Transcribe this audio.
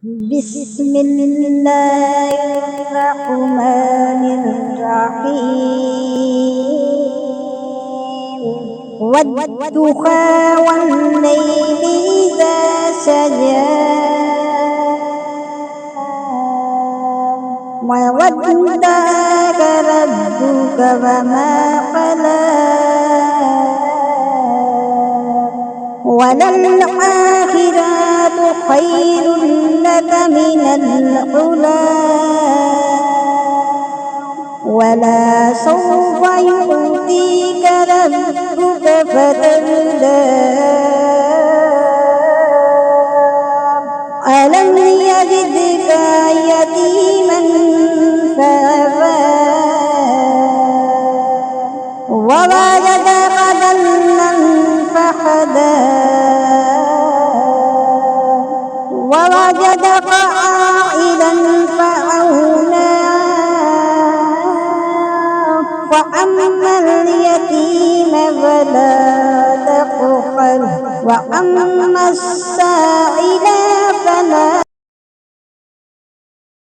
بسم الله الرحمن الرحيم والضحى والليل إذا سجى وودعك ربك وما قلى وللآخرة خير لك من الأولى ولا سوف يعطيك ربك فترضى ألم يجدك يتيما فآوى ووجدك ضالا فهدى ووجدك عائلا فأغنى فأما اليتيم فلا تقهر وأما السائل فلا